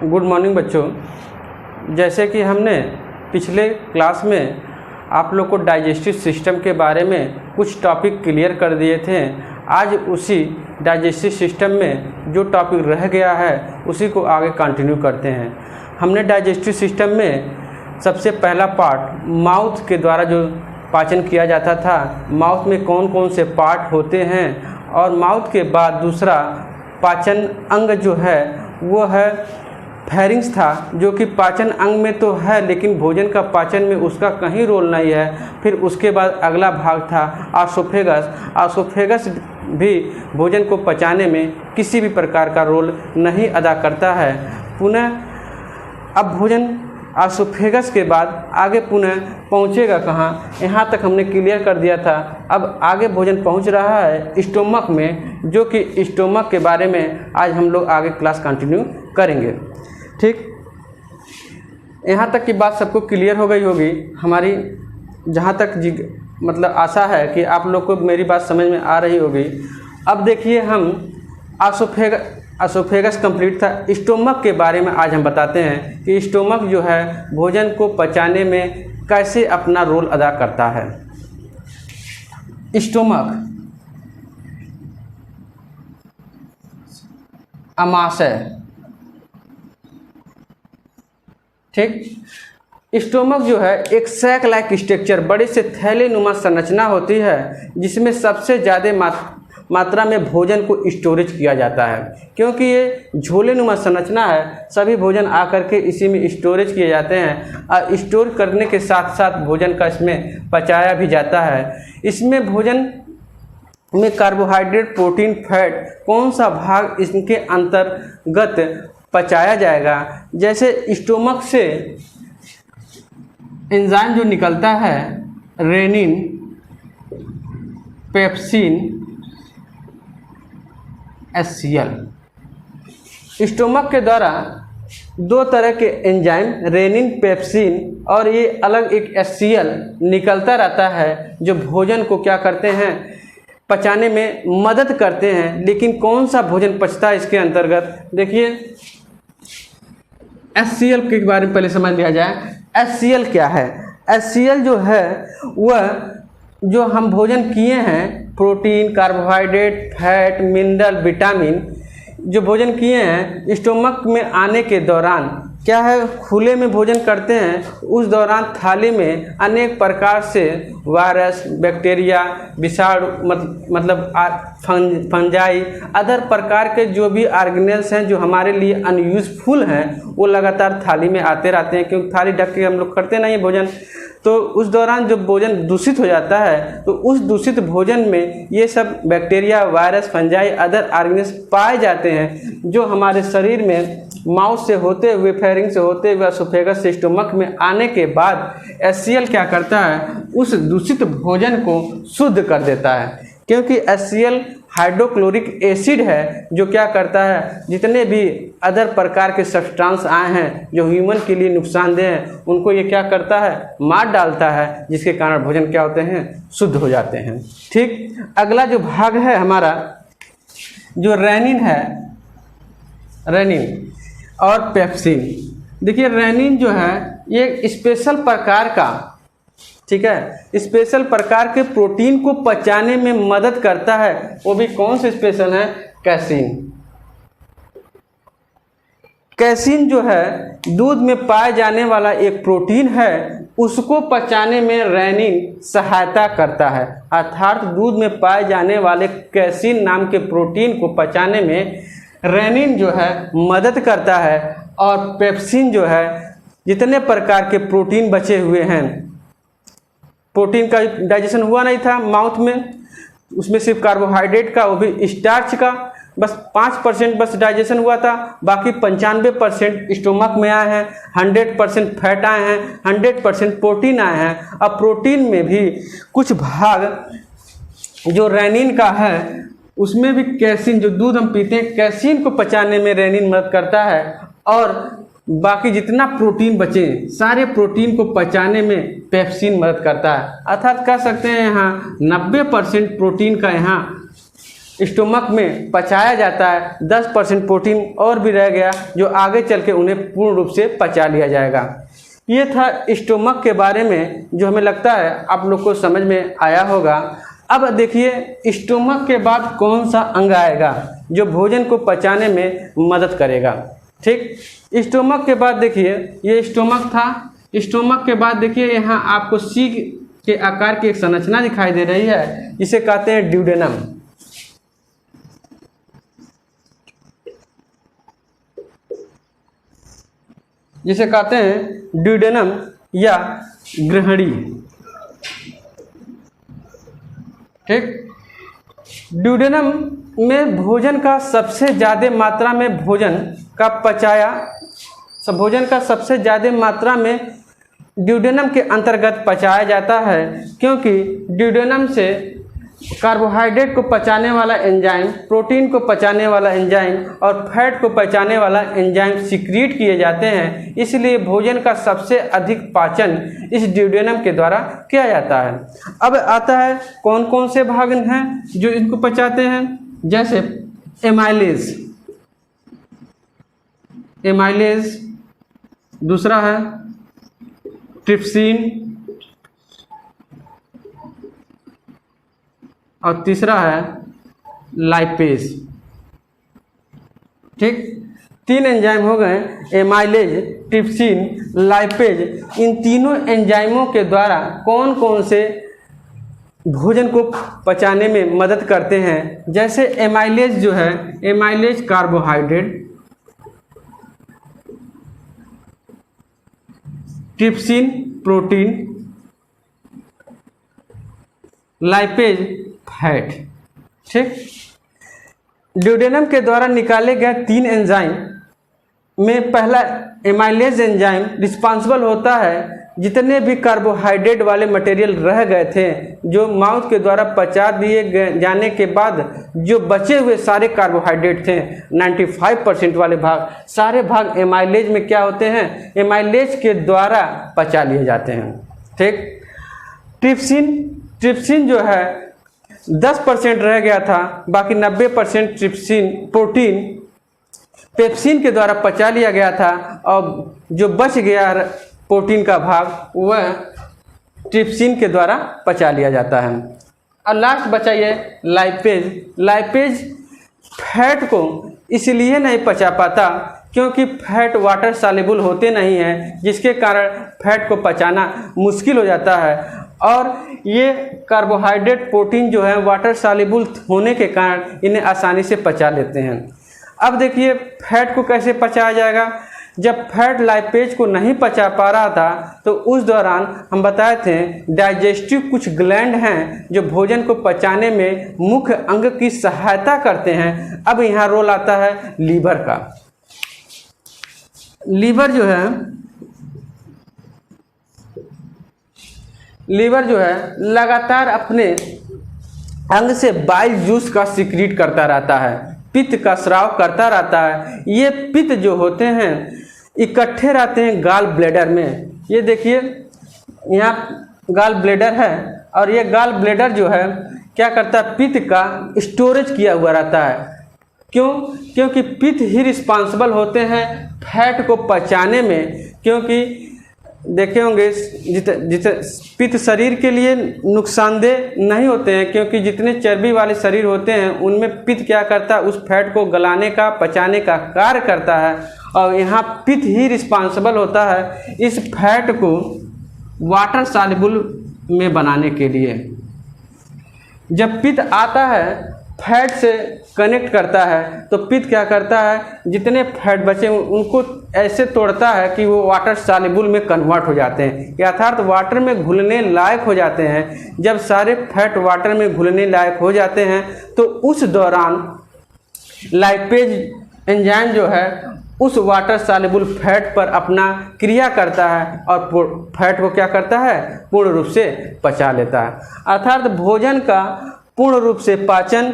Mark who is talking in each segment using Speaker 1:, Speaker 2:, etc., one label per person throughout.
Speaker 1: Good morning बच्चों। जैसे कि हमने पिछले क्लास में आप लोग को डाइजेस्टिव सिस्टम के बारे में कुछ टॉपिक क्लियर कर दिए थे। आज उसी डाइजेस्टिव सिस्टम में जो टॉपिक रह गया है उसी को आगे कंटिन्यू करते हैं। हमने डाइजेस्टिव सिस्टम में सबसे पहला पार्ट माउथ के द्वारा जो पाचन किया जाता था, माउथ में कौन कौन से पार्ट होते हैं, और माउथ के बाद दूसरा पाचन अंग जो है वो है फेरिंग्स था, जो कि पाचन अंग में तो है लेकिन भोजन का पाचन में उसका कहीं रोल नहीं है। फिर उसके बाद अगला भाग था आसोफेगस। आसोफेगस भी भोजन को पचाने में किसी भी प्रकार का रोल नहीं अदा करता है। पुनः अब भोजन आसोफेगस के बाद आगे पुनः पहुंचेगा कहाँ, यहाँ तक हमने क्लियर कर दिया था। अब आगे भोजन पहुंच रहा है स्टोमक में, जो कि स्टोमक के बारे में आज हम लोग आगे क्लास कंटिन्यू करेंगे। ठीक, यहाँ तक की बात सबको क्लियर हो गई होगी हमारी, जहाँ तक मतलब आशा है कि आप लोग को मेरी बात समझ में आ रही होगी। अब देखिए, हम आसोफेगस कंप्लीट था। स्टोमक के बारे में आज हम बताते हैं कि स्टोमक जो है भोजन को पचाने में कैसे अपना रोल अदा करता है। स्टोमक आमाशय, ठीक। स्टोमक जो है एक सैक लाइक स्ट्रक्चर, बड़े से थैले नुमा संरचना होती है जिसमें सबसे ज़्यादा मात्रा में भोजन को स्टोरेज किया जाता है। क्योंकि ये झोले नुमा संरचना है, सभी भोजन आकर के इसी में स्टोरेज किए जाते हैं और स्टोर करने के साथ साथ भोजन का इसमें पचाया भी जाता है। इसमें भोजन में कार्बोहाइड्रेट, प्रोटीन, फैट कौन सा भाग इसके अंतर्गत पचाया जाएगा। जैसे स्टोमक से एंजाइम जो निकलता है रेनिन, पेप्सिन, HCl। स्टोमक के द्वारा दो तरह के एंजाइम रेनिन, पेप्सिन और ये अलग एक HCl निकलता रहता है, जो भोजन को क्या करते हैं, पचाने में मदद करते हैं। लेकिन कौन सा भोजन पचता है इसके अंतर्गत, देखिए HCl के बारे में पहले समझ लिया जाए। HCl क्या है? HCl जो है वह जो हम भोजन किए हैं, protein, carbohydrate, fat, mineral, vitamin जो भोजन किए हैं, स्टोमक में आने के दौरान क्या है, खुले में भोजन करते हैं, उस दौरान थाली में अनेक प्रकार से वायरस, बैक्टीरिया, विषाणु मतलब फंजाई, अदर प्रकार के जो भी ऑर्गेनेल्स हैं जो हमारे लिए अनयूजफुल हैं, वो लगातार थाली में आते रहते हैं। क्योंकि थाली ढक के हम लोग करते नहीं भोजन, तो उस दौरान जब भोजन दूषित हो जाता है तो उस दूषित भोजन में ये सब bacteria, virus, fungi, other organelles पाए जाते हैं, जो हमारे शरीर में माउथ से होते हुए, फेरिंग से होते हुए एसोफेगस से स्टोमक में आने के बाद HCl क्या करता है, उस दूषित भोजन को शुद्ध कर देता है। क्योंकि HCl हाइड्रोक्लोरिक एसिड है, जो क्या करता है, जितने भी अदर प्रकार के सब्सटेंस आए हैं जो ह्यूमन के लिए नुकसानदेह हैं, उनको ये क्या करता है, मार डालता है, जिसके कारण भोजन क्या होते हैं, शुद्ध हो जाते हैं। ठीक, अगला जो भाग है हमारा जो रेनिन है, रेनिन और पेप्सिन। देखिए रेनिन जो है ये स्पेशल प्रकार का, ठीक है, स्पेशल प्रकार के प्रोटीन को पचाने में मदद करता है। वो भी कौन से स्पेशल है, कैसीन। कैसीन जो है दूध में पाए जाने वाला एक प्रोटीन है, उसको पचाने में रेनिन सहायता करता है। अर्थात दूध में पाए जाने वाले कैसीन नाम के प्रोटीन को पचाने में रेनिन जो है मदद करता है। और पेप्सिन जो है, जितने प्रकार के प्रोटीन बचे हुए हैं, प्रोटीन का डाइजेशन हुआ नहीं था माउथ में, उसमें सिर्फ कार्बोहाइड्रेट का, वो भी स्टार्च का बस 5% बस डाइजेशन हुआ था, बाकी 95% स्टोमक में आए हैं, 100% फैट आए हैं, 100% प्रोटीन आए हैं। अब प्रोटीन में भी कुछ भाग जो रेनिन का है, उसमें भी कैसीन, जो दूध हम पीते हैं, कैसीन को पचाने में रेनिन मदद करता है। और बाकी जितना प्रोटीन बचे, सारे प्रोटीन को पचाने में पेप्सिन मदद करता है। अर्थात कह सकते हैं यहाँ 90% प्रोटीन का यहाँ स्टोमक में पचाया जाता है, 10% प्रोटीन और भी रह गया जो आगे चल के उन्हें पूर्ण रूप से पचा लिया जाएगा। ये था स्टोमक के बारे में जो हमें लगता है आप लोग को समझ में आया होगा। अब देखिए स्टोमक के बाद कौन सा अंग आएगा जो भोजन को पचाने में मदद करेगा। ठीक, स्टोमक के बाद देखिए ये स्टोमक था। स्टोमक के बाद देखिए यहाँ आपको सी के आकार की एक संरचना दिखाई दे रही है, जिसे कहते हैं ड्यूडेनम। जिसे कहते हैं ड्यूडेनम या ग्रहणी। ठीक, ड्यूडेनम में भोजन का सबसे ज़्यादा मात्रा में भोजन का सबसे ज़्यादा मात्रा में ड्यूडेनम के अंतर्गत पचाया जाता है, क्योंकि ड्यूडेनम से कार्बोहाइड्रेट को पचाने वाला एंजाइम, प्रोटीन को पचाने वाला एंजाइम और फैट को पचाने वाला एंजाइम सीक्रेट किए जाते हैं। इसलिए भोजन का सबसे अधिक पाचन इस ड्यूडेनम के द्वारा किया जाता है। अब आता है कौन कौन से भाग हैं जो इनको पचाते हैं, जैसे एमाइलेज, दूसरा है ट्रिप्सिन और तीसरा है लाइपेज। ठीक, 3 एंजाइम हो गए, एमाइलेज, ट्रिप्सिन, लाइपेज। इन तीनों एंजाइमों के द्वारा कौन कौन से भोजन को पचाने में मदद करते हैं। जैसे एमाइलेज जो है, amylase carbohydrate, trypsin protein, lipase fat. ठीक, ड्यूडेनम के द्वारा निकाले गए 3 एंजाइम में पहला एमाइलेज एंजाइम रिस्पॉन्सिबल होता है जितने भी कार्बोहाइड्रेट वाले मटेरियल रह गए थे, जो माउथ के द्वारा पचा दिए जाने के बाद जो बचे हुए सारे कार्बोहाइड्रेट थे, 95% वाले भाग, सारे भाग एमाइलेज में क्या होते हैं, एमाइलेज के द्वारा पचा लिए जाते हैं। ठीक, ट्रिप्सिन जो है 10% रह गया था, बाकी 90% ट्रिप्सिन प्रोटीन पेप्सिन के द्वारा पचा लिया गया था, और जो बच गया प्रोटीन का भाग वह ट्रिप्सिन के द्वारा पचा लिया जाता है। और लास्ट बचा ये लाइपेज फैट को इसलिए नहीं पचा पाता क्योंकि फैट वाटर सॉल्युबल होते नहीं हैं, जिसके कारण फैट को पचाना मुश्किल हो जाता है। और ये कार्बोहाइड्रेट प्रोटीन जो है वाटर सॉल्युबल होने के कारण इन्हें आसानी से पचा लेते हैं। अब देखिए फैट को कैसे पचाया जाएगा। जब फैट लाइपेज को नहीं पचा पा रहा था तो उस दौरान हम बताए थे डाइजेस्टिव कुछ ग्लैंड हैं जो भोजन को पचाने में मुख्य अंग की सहायता करते हैं। अब यहाँ रोल आता है लीवर का। लीवर जो है लगातार अपने अंग से बाइल जूस का सीक्रेट करता रहता है, पित्त का स्राव करता रहता है। ये पित्त जो होते हैं इकट्ठे रहते हैं गाल ब्लैडर में। ये देखिए यहाँ गाल ब्लैडर है, और ये गाल ब्लैडर जो है क्या करता है, पित्त का स्टोरेज किया हुआ रहता है। क्यों? क्योंकि पित्त ही रिस्पॉन्सिबल होते हैं फैट को पचाने में। क्योंकि देखे होंगे पित्त शरीर के लिए नुकसानदेह नहीं होते हैं, क्योंकि जितने चर्बी वाले शरीर होते हैं उनमें पित्त क्या करता है, उस फैट को गलाने का पचाने का कार्य करता है। और यहाँ पित्त ही रिस्पॉन्सिबल होता है इस फैट को वाटर सॉल्युबल में बनाने के लिए। जब पित्त आता है फैट से कनेक्ट करता है तो पित्त क्या करता है, जितने फैट बचे उनको ऐसे तोड़ता है कि वो वाटर सॉल्युबल में कन्वर्ट हो जाते हैं, अर्थात वाटर में घुलने लायक हो जाते हैं। जब सारे फैट वाटर में घुलने लायक हो जाते हैं तो उस दौरान लाइपेज एंजाइम जो है उस वाटर सॉल्युबल फैट पर अपना क्रिया करता है और फैट को क्या करता है, पूर्ण रूप से पचा लेता है। अर्थात भोजन का पूर्ण रूप से पाचन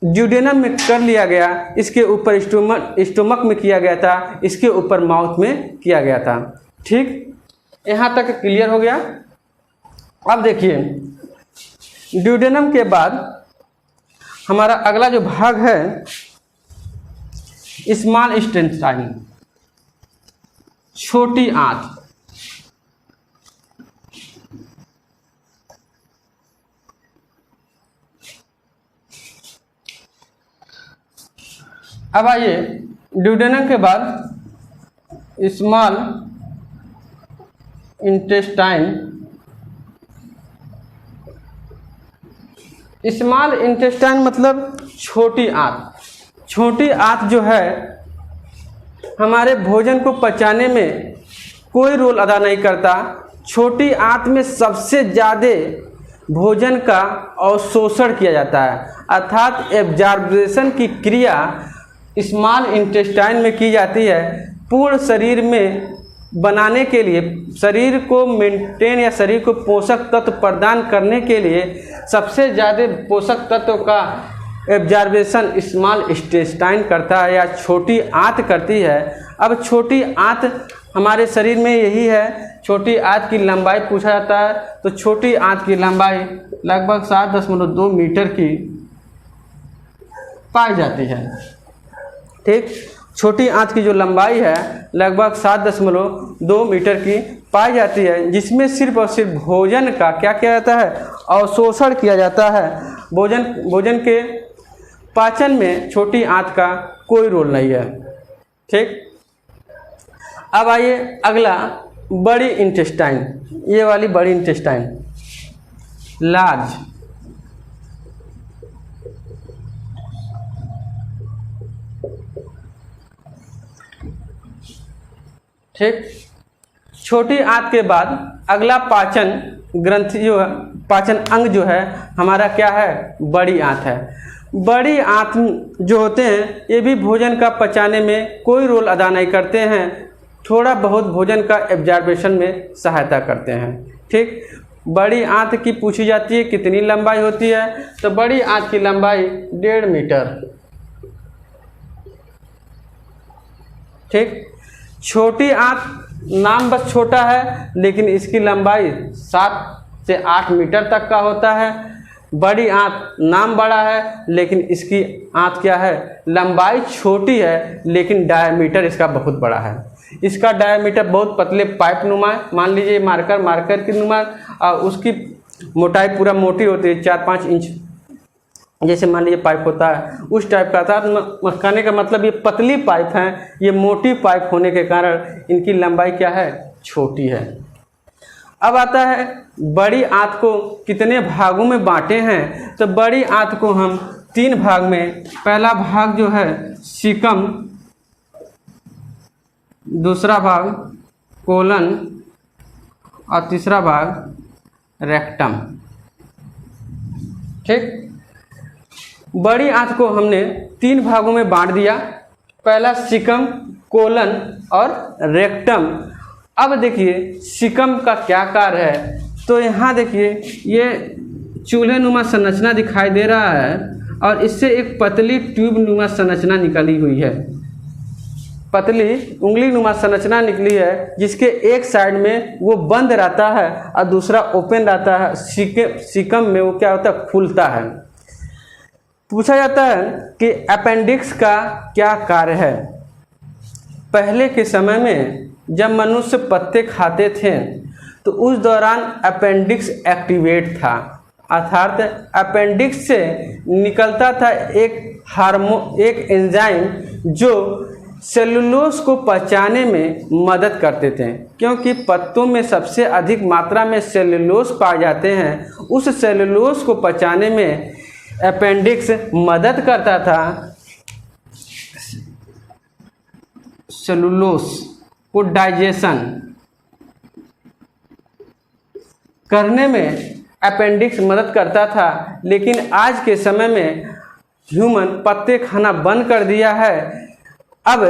Speaker 1: ड्यूडेनम में कर लिया गया, इसके ऊपर स्टोमक में किया गया था, इसके ऊपर माउथ में किया गया था। ठीक, यहाँ तक क्लियर हो गया। अब देखिए ड्यूडेनम के बाद हमारा अगला जो भाग है स्मॉल इंटेस्टाइन, छोटी आंत। अब आइए ड्यूडेनम के बाद स्मॉल इंटेस्टाइन। स्मॉल इंटेस्टाइन मतलब छोटी आंत। छोटी आंत जो है हमारे भोजन को पचाने में कोई रोल अदा नहीं करता। छोटी आंत में सबसे ज़्यादा भोजन का अवशोषण किया जाता है, अर्थात एब्जॉर्प्शन की क्रिया स्मॉल इंटेस्टाइन में की जाती है। पूर्ण शरीर में बनाने के लिए, शरीर को मेंटेन या शरीर को पोषक तत्व प्रदान करने के लिए सबसे ज़्यादा पोषक तत्व का एब्जॉर्प्शन स्मॉल इंटेस्टाइन करता है या छोटी आंत करती है। अब छोटी आंत हमारे शरीर में यही है। छोटी आंत की लंबाई पूछा जाता है तो छोटी आंत की लंबाई लगभग 7.2 मीटर की पाई जाती है। ठीक, छोटी आंत की जो लंबाई है लगभग 7.2 मीटर की पाई जाती है, जिसमें सिर्फ और सिर्फ भोजन का क्या किया जाता है, अवशोषण किया जाता है। भोजन के पाचन में छोटी आंत का कोई रोल नहीं है। ठीक, अब आइए अगला बड़ी इंटेस्टाइन, ये वाली बड़ी इंटेस्टाइन, लार्ज। ठीक, छोटी आंत के बाद अगला पाचन ग्रंथि जो है, पाचन अंग जो है हमारा क्या है, बड़ी आंत है। बड़ी आंत जो होते हैं ये भी भोजन का पचाने में कोई रोल अदा नहीं करते हैं, थोड़ा बहुत भोजन का एब्जॉर्प्शन में सहायता करते हैं। ठीक, बड़ी आंत की पूछी जाती है कितनी लंबाई होती है, तो बड़ी आंत की लंबाई 1.5 मीटर। ठीक, छोटी आंत नाम बस छोटा है लेकिन इसकी लंबाई 7 से 8 मीटर तक का होता है। बड़ी आंत नाम बड़ा है लेकिन इसकी आंत क्या है, लंबाई छोटी है लेकिन डायमीटर इसका बहुत बड़ा है। इसका डायमीटर बहुत पतले पाइप नुमा, मान लीजिए मार्कर की नुमा, और उसकी मोटाई पूरा मोटी होती है 4-5 इंच, जैसे मान लीजिए पाइप होता है उस टाइप का था। कहने का मतलब ये पतली पाइप हैं, ये मोटी पाइप होने के कारण इनकी लंबाई क्या है, छोटी है। अब आता है बड़ी आंत को कितने भागों में बांटे हैं, तो बड़ी आंत को हम 3 भाग में, पहला भाग जो है सीकम, दूसरा भाग कोलन और तीसरा भाग रेक्टम। ठीक, बड़ी आंत को हमने 3 भागों में बांट दिया, पहला सीकम, कोलन और रेक्टम। अब देखिए सीकम का क्या कार्य है, तो यहाँ देखिए ये चूल्हे नुमा संरचना दिखाई दे रहा है और इससे एक पतली ट्यूब नुमा संरचना निकली हुई है, पतली उंगली नुमा संरचना निकली है, जिसके एक साइड में वो बंद रहता है और दूसरा ओपन रहता है। सीकम में वो क्या होता है, खुलता है। पूछा जाता है कि अपेंडिक्स का क्या कार्य है। पहले के समय में जब मनुष्य पत्ते खाते थे तो उस दौरान अपेंडिक्स एक्टिवेट था, अर्थात अपेंडिक्स से निकलता था एक एंजाइम जो सेलुलोज को पचाने में मदद करते थे। क्योंकि पत्तों में सबसे अधिक मात्रा में सेलुलोज पाए जाते हैं, उस सेलुलोज को पचाने में अपेंडिक्स मदद करता था। सेलुलोज को डाइजेशन करने में अपेंडिक्स मदद करता था, लेकिन आज के समय में ह्यूमन पत्ते खाना बंद कर दिया है। अब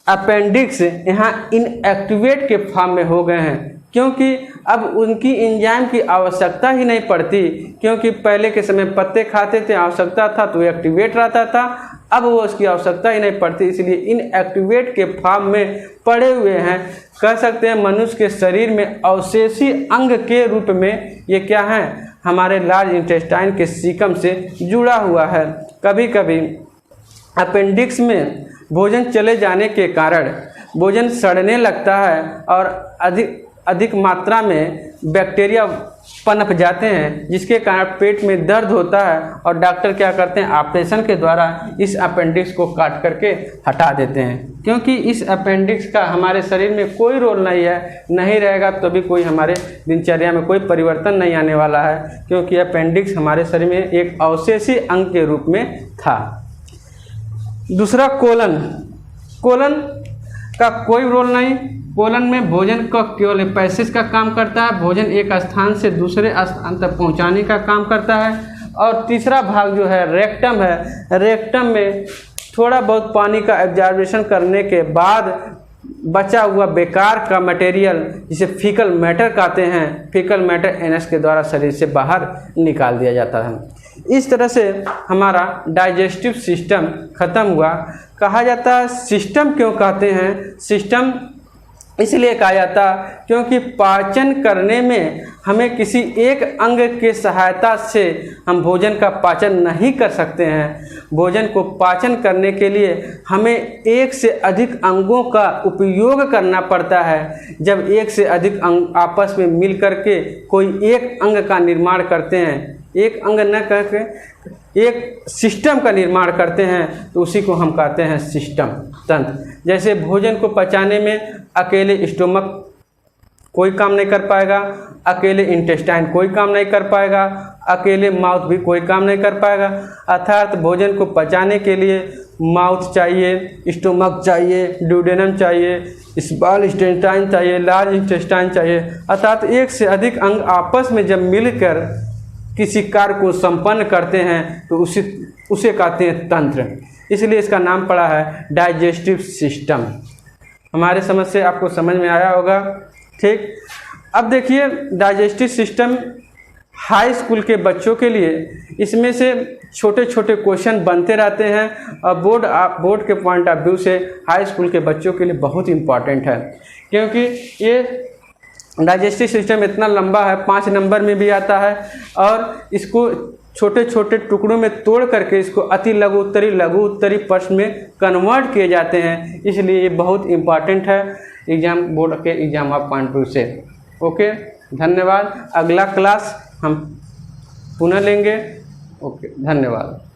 Speaker 1: अपेंडिक्स यहाँ इनएक्टिवेट के फॉर्म में हो गए हैं, क्योंकि अब उनकी एंजाइम की आवश्यकता ही नहीं पड़ती, क्योंकि पहले के समय पत्ते खाते थे, आवश्यकता था तो एक्टिवेट रहता था, अब वो उसकी आवश्यकता ही नहीं पड़ती, इसलिए इनएक्टिवेट के फॉर्म में पड़े हुए हैं। कह सकते हैं मनुष्य के शरीर में अवशेषी अंग के रूप में ये क्या हैं, हमारे लार्ज इंटेस्टाइन के सीकम से जुड़ा हुआ है। कभी कभी अपेंडिक्स में भोजन चले जाने के कारण भोजन सड़ने लगता है और अधिक मात्रा में बैक्टीरिया पनप जाते हैं, जिसके कारण पेट में दर्द होता है और डॉक्टर क्या करते हैं, ऑपरेशन के द्वारा इस अपेंडिक्स को काट करके हटा देते हैं। क्योंकि इस अपेंडिक्स का हमारे शरीर में कोई रोल नहीं है, नहीं रहेगा तो भी कोई हमारे दिनचर्या में कोई परिवर्तन नहीं आने वाला है, क्योंकि अपेंडिक्स हमारे शरीर में एक अवशेषी अंग के रूप में था। दूसरा कोलन का कोई रोल नहीं। कोलन में भोजन का केवल पैसेज का काम करता है, भोजन एक स्थान से दूसरे स्थान तक पहुंचाने का काम करता है। और तीसरा भाग जो है रेक्टम है। रेक्टम में थोड़ा बहुत पानी का एब्जॉर्बेशन करने के बाद बचा हुआ बेकार का मटेरियल, जिसे फीकल मैटर कहते हैं, फीकल मैटर एनएस के द्वारा शरीर से बाहर निकाल दिया जाता है। इस तरह से हमारा डाइजेस्टिव सिस्टम खत्म हुआ। कहा जाता है सिस्टम क्यों कहते हैं, सिस्टम इसलिए कहा जाता क्योंकि पाचन करने में हमें किसी एक अंग के सहायता से हम भोजन का पाचन नहीं कर सकते हैं। भोजन को पाचन करने के लिए हमें एक से अधिक अंगों का उपयोग करना पड़ता है। जब एक से अधिक अंग आपस में मिल करके कोई एक अंग का निर्माण करते हैं, एक अंग न करके एक सिस्टम का निर्माण करते हैं, तो उसी को हम कहते हैं सिस्टम, तंत्र। जैसे भोजन को पचाने में अकेले स्टोमक कोई काम नहीं कर पाएगा, अकेले इंटेस्टाइन कोई काम नहीं कर पाएगा, अकेले माउथ भी कोई काम नहीं कर पाएगा। अर्थात भोजन को पचाने के लिए माउथ चाहिए, स्टोमक चाहिए, ड्यूडेनम चाहिए, स्मॉल इंटेस्टाइन चाहिए, लार्ज इंटेस्टाइन चाहिए। अर्थात एक से अधिक अंग आपस में जब मिलकर किसी कार्य को संपन्न करते हैं तो उसे कहते हैं तंत्र। इसलिए इसका नाम पड़ा है डाइजेस्टिव सिस्टम। हमारे समझ से आपको समझ में आया होगा, ठीक। अब देखिए डाइजेस्टिव सिस्टम हाई स्कूल के बच्चों के लिए इसमें से छोटे छोटे क्वेश्चन बनते रहते हैं और बोर्ड के पॉइंट ऑफ व्यू से हाई स्कूल के बच्चों के लिए बहुत इम्पॉर्टेंट है, क्योंकि ये डाइजेस्टिव सिस्टम इतना लंबा है, 5 नंबर में भी आता है और इसको छोटे छोटे टुकड़ों में तोड़ करके इसको अति लघु उत्तरी प्रश्न में कन्वर्ट किए जाते हैं। इसलिए ये बहुत इम्पॉर्टेंट है एग्जाम, बोर्ड के एग्जाम ऑफ पॉइंट व्यू से। ओके, धन्यवाद। अगला क्लास हम पुनः लेंगे। ओके, धन्यवाद।